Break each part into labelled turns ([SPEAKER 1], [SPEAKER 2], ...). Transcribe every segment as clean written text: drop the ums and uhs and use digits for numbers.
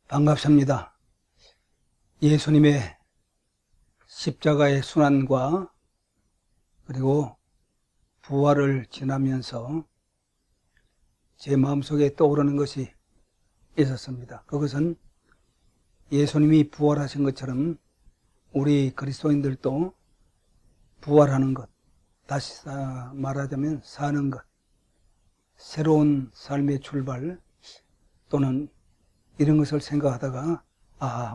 [SPEAKER 1] 반갑습니다. 예수님의 십자가의 순환과 그리고 부활을 지나면서 제 마음속에 떠오르는 것이 있었습니다. 그것은 예수님이 부활하신 것처럼 우리 그리스도인들도 부활하는 것, 다시 말하자면 사는 것, 새로운 삶의 출발 또는 이런 것을 생각하다가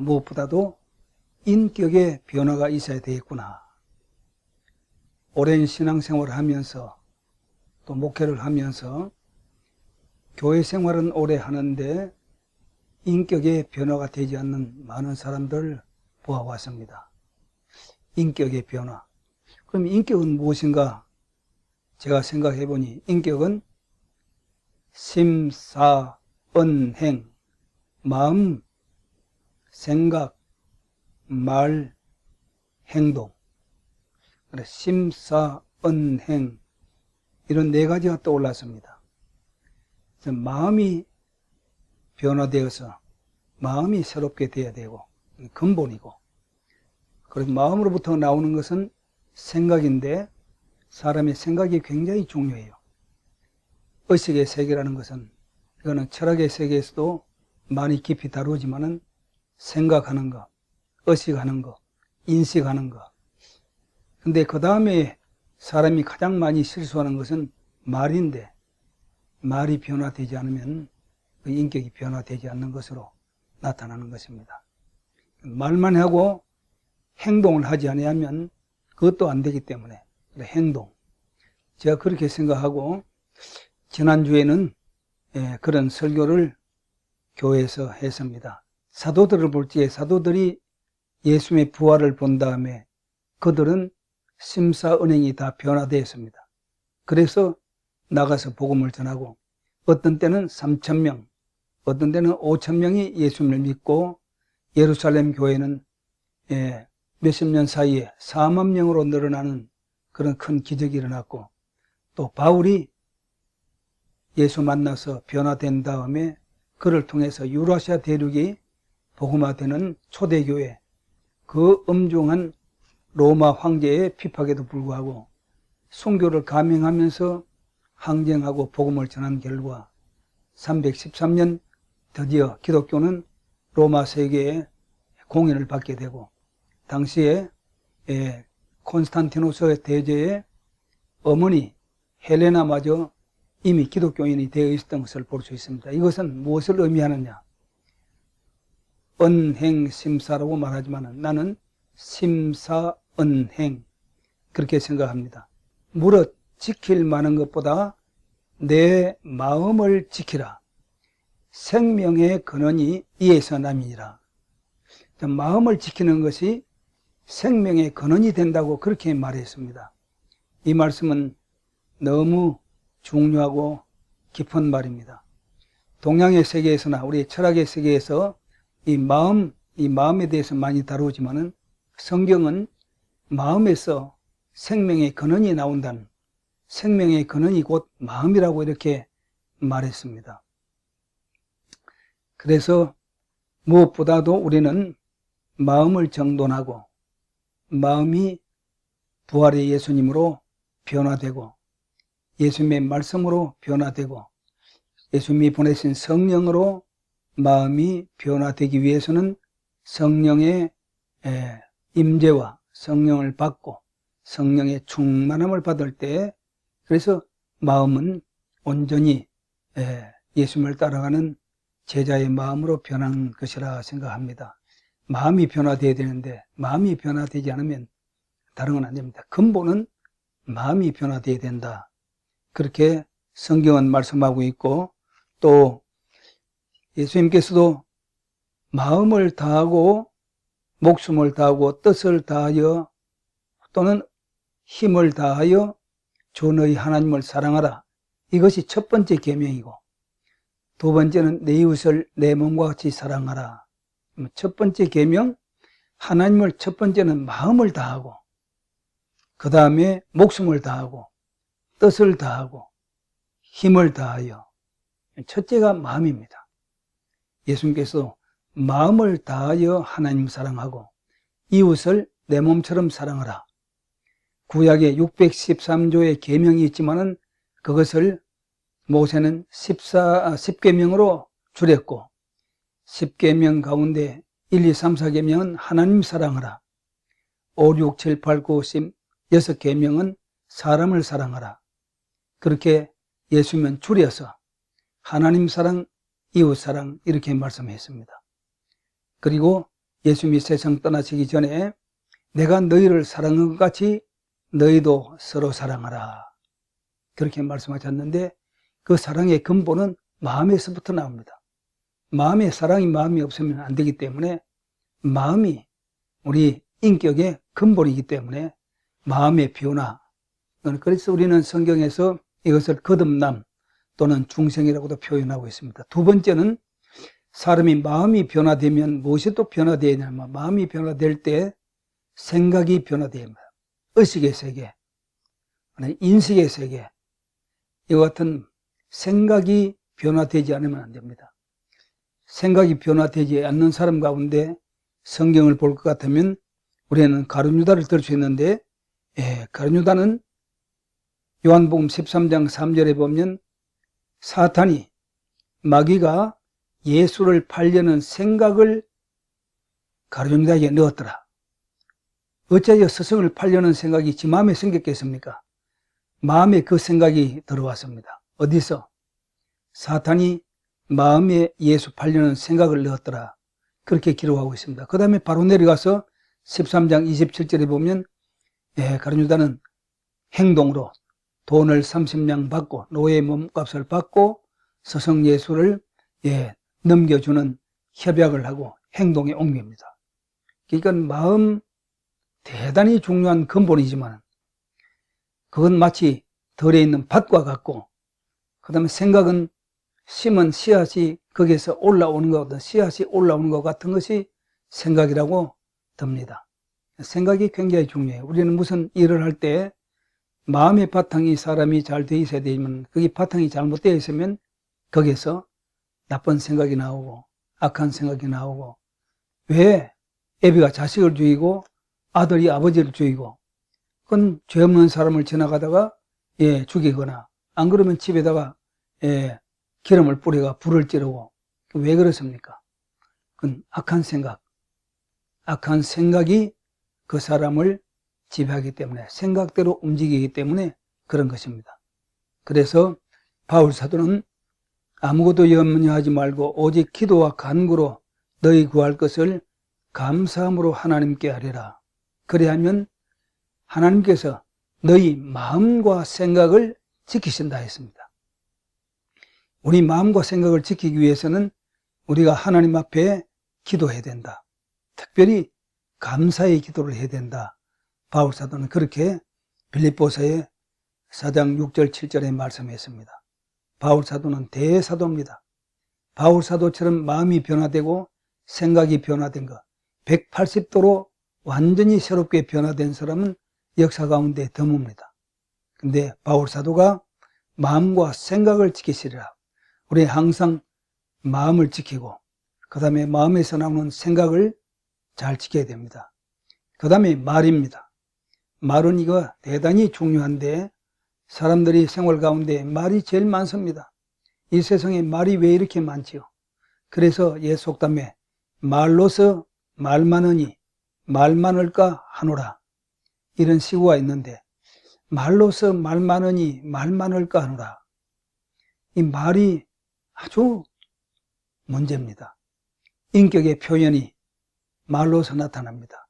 [SPEAKER 1] 무엇보다도 인격의 변화가 있어야 되겠구나. 오랜 신앙생활을 하면서 또 목회를 하면서 교회 생활은 오래 하는데 인격의 변화가 되지 않는 많은 사람들을 보아왔습니다. 인격의 변화. 그럼 인격은 무엇인가? 제가 생각해 보니 인격은 심사언행, 마음, 생각, 말, 행동. 심사언행 이런 네 가지가 떠올랐습니다. 마음이 변화되어서 마음이 새롭게 되어야 되고 근본이고, 그리고 마음으로부터 나오는 것은 생각인데 사람의 생각이 굉장히 중요해요. 의식의 세계라는 것은 이거는 철학의 세계에서도 많이 깊이 다루지만은 생각하는 거, 의식하는 거, 인식하는 거. 근데 그 다음에 사람이 가장 많이 실수하는 것은 말인데, 말이 변화되지 않으면 그 인격이 변화되지 않는 것으로 나타나는 것입니다. 말만 하고 행동을 하지 않으면 그것도 안 되기 때문에 행동. 제가 그렇게 생각하고 지난주에는 그런 설교를 교회에서 했습니다. 사도들을 볼 적에 사도들이 예수님의 부활을 본 다음에 그들은 심사언행이 다 변화되었습니다. 그래서 나가서 복음을 전하고 어떤 때는 3,000명, 어떤 때는 5,000명이 예수님을 믿고 예루살렘 교회는 몇십 년 사이에 4만 명으로 늘어나는 그런 큰 기적이 일어났고, 또 바울이 예수 만나서 변화된 다음에 그를 통해서 유라시아 대륙이 복음화되는 초대교회, 그 엄중한 로마 황제의 핍박에도 불구하고 순교를 감행하면서 항쟁하고 복음을 전한 결과 313년 드디어 기독교는 로마 세계에 공인을 받게 되고, 당시에 콘스탄티노스 대제의 어머니 헬레나마저 이미 기독교인이 되어 있었던 것을 볼 수 있습니다. 이것은 무엇을 의미하느냐? 언행심사라고 말하지만 나는 심사언행 그렇게 생각합니다. 무릇 지킬 만한 것보다 내 마음을 지키라. 생명의 근원이 이에서 남이니라. 마음을 지키는 것이 생명의 근원이 된다고 그렇게 말했습니다. 이 말씀은 너무 중요하고 깊은 말입니다. 동양의 세계에서나 우리 철학의 세계에서 이 마음에 대해서 많이 다루지만은 성경은 마음에서 생명의 근원이 나온다는, 생명의 근원이 곧 마음이라고 이렇게 말했습니다. 그래서 무엇보다도 우리는 마음을 정돈하고 마음이 부활의 예수님으로 변화되고 예수님의 말씀으로 변화되고 예수님이 보내신 성령으로 마음이 변화되기 위해서는 성령의 임재와 성령을 받고 성령의 충만함을 받을 때, 그래서 마음은 온전히 예수님을 따라가는 제자의 마음으로 변한 것이라 생각합니다. 마음이 변화되어야 되는데 마음이 변화되지 않으면 다른 건 안 됩니다. 근본은 마음이 변화되어야 된다. 그렇게 성경은 말씀하고 있고, 또 예수님께서도 마음을 다하고 목숨을 다하고 뜻을 다하여 또는 힘을 다하여 주 너희 하나님을 사랑하라. 이것이 첫 번째 계명이고, 두 번째는 내 이웃을 내 몸과 같이 사랑하라. 첫 번째 계명, 하나님을 첫 번째는 마음을 다하고, 그 다음에 목숨을 다하고 뜻을 다하고 힘을 다하여, 첫째가 마음입니다. 예수님께서 마음을 다하여 하나님 사랑하고 이웃을 내 몸처럼 사랑하라. 구약에 613조의 계명이 있지만은 그것을 모세는 10계명으로 줄였고 10계명 가운데 1, 2, 3, 4계명은 하나님 사랑하라. 5, 6, 7, 8, 9, 10 6계명은 사람을 사랑하라. 그렇게 예수님은 줄여서 하나님 사랑, 이웃 사랑 이렇게 말씀했습니다. 그리고 예수님이 세상 떠나시기 전에 내가 너희를 사랑한 것 같이 너희도 서로 사랑하라. 그렇게 말씀하셨는데 그 사랑의 근본은 마음에서부터 나옵니다. 마음에 사랑이 마음이 없으면 안 되기 때문에 마음이 우리 인격의 근본이기 때문에 마음의 변화. 그래서 우리는 성경에서 이것을 거듭남 또는 중생이라고도 표현하고 있습니다. 두 번째는 사람이 마음이 변화되면 무엇이 또 변화되어야 되냐면 마음이 변화될 때 생각이 변화되어야 합니다. 의식의 세계, 인식의 세계, 이와 같은 생각이 변화되지 않으면 안 됩니다. 생각이 변화되지 않는 사람 가운데 성경을 볼 것 같으면 우리는 가룟 유다를 들 수 있는데 가룟 유다는 요한복음 13장 3절에 보면 사탄이 마귀가 예수를 팔려는 생각을 가룟 유다에게 넣었더라. 어째서 스승을 팔려는 생각이 지 마음에 생겼겠습니까? 마음에 그 생각이 들어왔습니다. 어디서? 사탄이 마음에 예수 팔려는 생각을 넣었더라. 그렇게 기록하고 있습니다. 그 다음에 바로 내려가서 13장 27절에 보면 가룟 유다는 행동으로 돈을 30냥 받고 노예의 몸값을 받고 스승 예수를 넘겨주는 협약을 하고 행동에 옮깁니다. 그러니까 마음 대단히 중요한 근본이지만 그건 마치 덜에 있는 밭과 같고 그 다음에 생각은 심은 씨앗이 거기에서 올라오는 것 같은 씨앗이 올라오는 것 같은 것이 생각이라고 듭니다. 생각이 굉장히 중요해요. 우리는 무슨 일을 할 때 마음의 바탕이 사람이 잘 돼 있어야 되지만 그게 바탕이 잘못되어 있으면 거기에서 나쁜 생각이 나오고 악한 생각이 나오고 왜 애비가 자식을 죽이고 아들이 아버지를 죽이고 그건 죄 없는 사람을 지나가다가 죽이거나 안 그러면 집에다가 기름을 뿌려가 불을 찌르고 왜 그렇습니까? 그건 악한 생각이 그 사람을 지배하기 때문에 생각대로 움직이기 때문에 그런 것입니다. 그래서 바울 사도는 아무것도 염려하지 말고 오직 기도와 간구로 너희 구할 것을 감사함으로 하나님께 아뢰라. 그래야면 하나님께서 너희 마음과 생각을 지키신다 했습니다. 우리 마음과 생각을 지키기 위해서는 우리가 하나님 앞에 기도해야 된다. 특별히 감사의 기도를 해야 된다. 바울 사도는 그렇게 빌립보서의 4장 6절 7절에 말씀했습니다. 바울 사도는 대사도입니다. 바울 사도처럼 마음이 변화되고 생각이 변화된 것 180도로 완전히 새롭게 변화된 사람은 역사 가운데 드뭅니다. 근데 바울 사도가 마음과 생각을 지키시리라. 우리 항상 마음을 지키고 그 다음에 마음에서 나오는 생각을 잘 지켜야 됩니다. 그 다음에 말입니다. 말은 이거 대단히 중요한데 사람들이 생활 가운데 말이 제일 많습니다. 이 세상에 말이 왜 이렇게 많지요? 그래서 옛 속담에 말로서 말 많으니 말 많을까 하노라 이런 시구가 있는데 말로서 말 많으니 말 많을까 하노라 이 말이 아주 문제입니다. 인격의 표현이 말로서 나타납니다.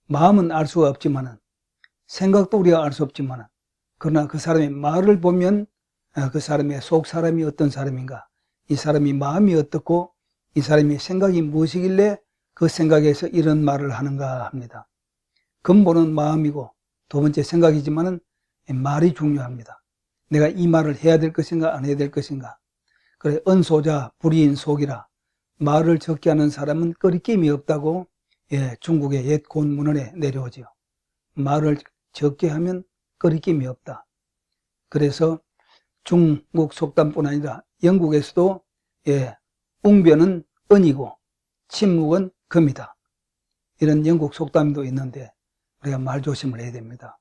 [SPEAKER 1] 마음은 알 수가 없지만은 생각도 우리가 알 수 없지만은 그러나 그 사람의 말을 보면 그 사람의 속 사람이 어떤 사람인가 이 사람이 마음이 어떻고 이 사람의 생각이 무엇이길래 그 생각에서 이런 말을 하는가 합니다. 근본은 마음이고 두 번째 생각이지만은 말이 중요합니다. 내가 이 말을 해야 될 것인가 안 해야 될 것인가. 그래 은소자 불이인 속이라 말을 적게 하는 사람은 끓이낌이 없다고 중국의 옛 고문원에 내려오지요. 말을 적게 하면 끓이낌이 없다. 그래서 중국 속담뿐 아니라 영국에서도 웅변은 은이고 침묵은 금이다. 이런 영국 속담도 있는데 우리가 말 조심을 해야 됩니다.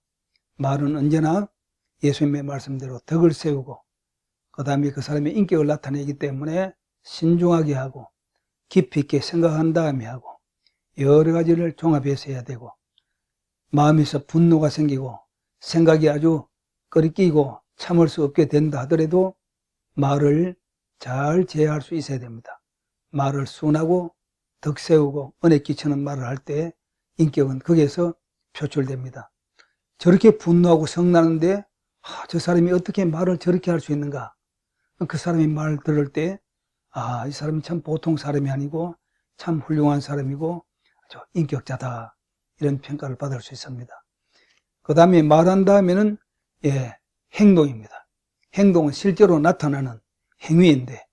[SPEAKER 1] 말은 언제나 예수님의 말씀대로 덕을 세우고 그 다음에 그 사람의 인격을 나타내기 때문에 신중하게 하고 깊이 있게 생각한 다음에 하고 여러 가지를 종합해서 해야 되고 마음에서 분노가 생기고 생각이 아주 끓이끼고 참을 수 없게 된다 하더라도 말을 잘 제어할 수 있어야 됩니다. 말을 순하고 덕 세우고 은혜 끼치는 말을 할 때 인격은 거기에서 표출됩니다. 저렇게 분노하고 성나는데 저 사람이 어떻게 말을 저렇게 할 수 있는가? 그 사람이 말 들을 때 이 사람이 참 보통 사람이 아니고 참 훌륭한 사람이고 아주 인격자다, 이런 평가를 받을 수 있습니다. 그 다음에 말한 다음에는 행동입니다. 행동은 실제로 나타나는 행위인데,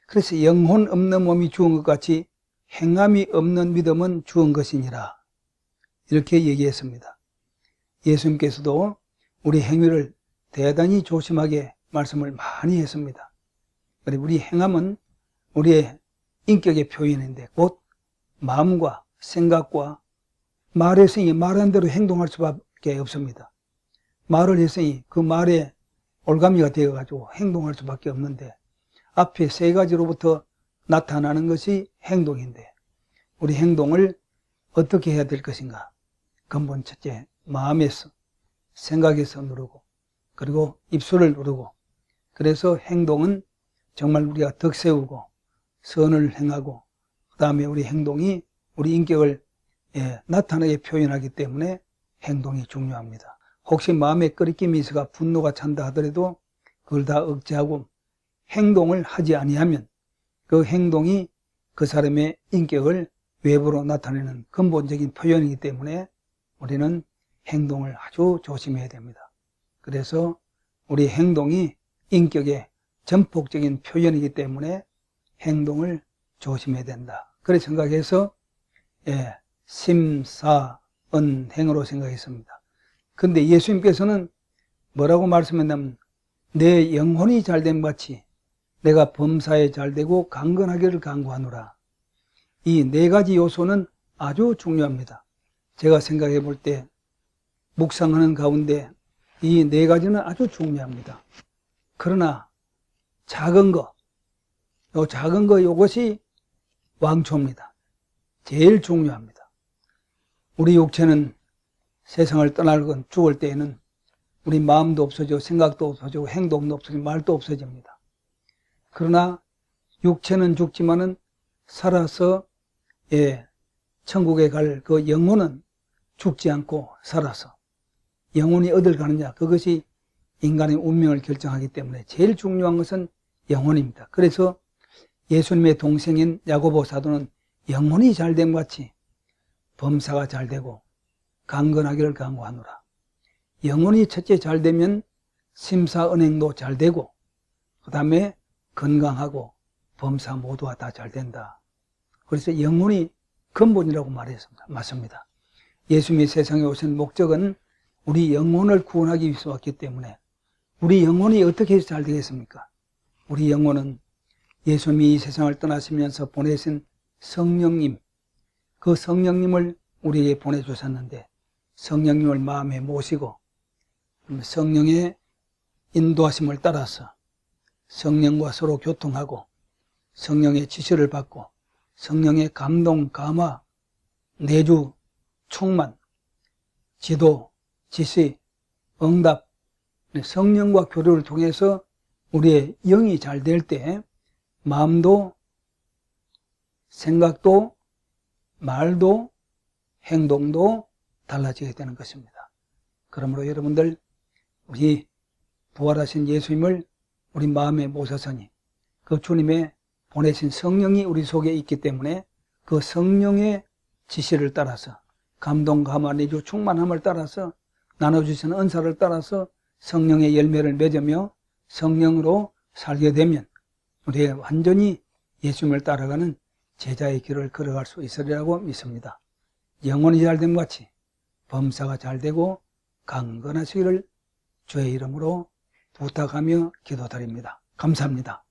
[SPEAKER 1] 그래서 영혼 없는 몸이 죽은 것 같이 행함이 없는 믿음은 죽은 것이니라, 이렇게 얘기했습니다. 예수님께서도 우리 행위를 대단히 조심하게 말씀을 많이 했습니다. 우리 행함은 우리의 인격의 표현인데 곧 마음과 생각과 말을 했으니 말한 대로 행동할 수밖에 없습니다. 말을 했으니 그 말에 올가미가 되어가지고 행동할 수밖에 없는데 앞에 세 가지로부터 나타나는 것이 행동인데 우리 행동을 어떻게 해야 될 것인가? 근본 첫째, 마음에서, 생각에서 누르고 그리고 입술을 누르고, 그래서 행동은 정말 우리가 덕 세우고 선을 행하고 그 다음에 우리 행동이 우리 인격을 나타나게 표현하기 때문에 행동이 중요합니다. 혹시 마음에 끓이김이 있어가 분노가 찬다 하더라도 그걸 다 억제하고 행동을 하지 아니하면 그 행동이 그 사람의 인격을 외부로 나타내는 근본적인 표현이기 때문에 우리는 행동을 아주 조심해야 됩니다. 그래서 우리 행동이 인격의 전폭적인 표현이기 때문에 행동을 조심해야 된다. 그렇게 생각해서 심사은행으로 생각했습니다. 근데 예수님께서는 뭐라고 말씀했냐면 내 영혼이 잘됨 같이 내가 범사에 잘되고 강건하기를 간구하노라. 이 네 가지 요소는 아주 중요합니다. 제가 생각해 볼 때 묵상하는 가운데 이 네 가지는 아주 중요합니다. 그러나 작은 거, 요것이 왕초입니다. 제일 중요합니다. 우리 육체는 세상을 떠나건 죽을 때에는 우리 마음도 없어지고 생각도 없어지고 행동도 없어지고 말도 없어집니다. 그러나 육체는 죽지만은 살아서 천국에 갈 그 영혼은 죽지 않고 살아서 영혼이 어딜 가느냐, 그것이 인간의 운명을 결정하기 때문에 제일 중요한 것은 영혼입니다. 그래서 예수님의 동생인 야고보 사도는 영혼이 잘됨 같이 범사가 잘되고 강건하기를 간구하노라. 영혼이 첫째 잘되면 심사은행도 잘되고 그 다음에 건강하고 범사 모두가 다 잘된다. 그래서 영혼이 근본이라고 말했습니다. 맞습니다. 예수님이 세상에 오신 목적은 우리 영혼을 구원하기 위해서 왔기 때문에 우리 영혼이 어떻게 해서 잘 되겠습니까? 우리 영혼은 예수님이 이 세상을 떠나시면서 보내신 성령님, 그 성령님을 우리에게 보내주셨는데 성령님을 마음에 모시고 성령의 인도하심을 따라서 성령과 서로 교통하고 성령의 지시를 받고 성령의 감동, 감화, 내주, 충만, 지도, 지시, 응답, 성령과 교류를 통해서 우리의 영이 잘 될 때 마음도 생각도 말도 행동도 달라지게 되는 것입니다. 그러므로 여러분들 우리 부활하신 예수님을 우리 마음에 모셔서니 그 주님의 보내신 성령이 우리 속에 있기 때문에 그 성령의 지시를 따라서 감동, 감화, 내주, 충만함을 따라서 나눠주시는 은사를 따라서 성령의 열매를 맺으며 성령으로 살게 되면 우리가 완전히 예수님을 따라가는 제자의 길을 걸어갈 수 있으리라고 믿습니다. 영혼이 잘됨 같이 범사가 잘되고 강건하시기를 주의 이름으로 부탁하며 기도드립니다. 감사합니다.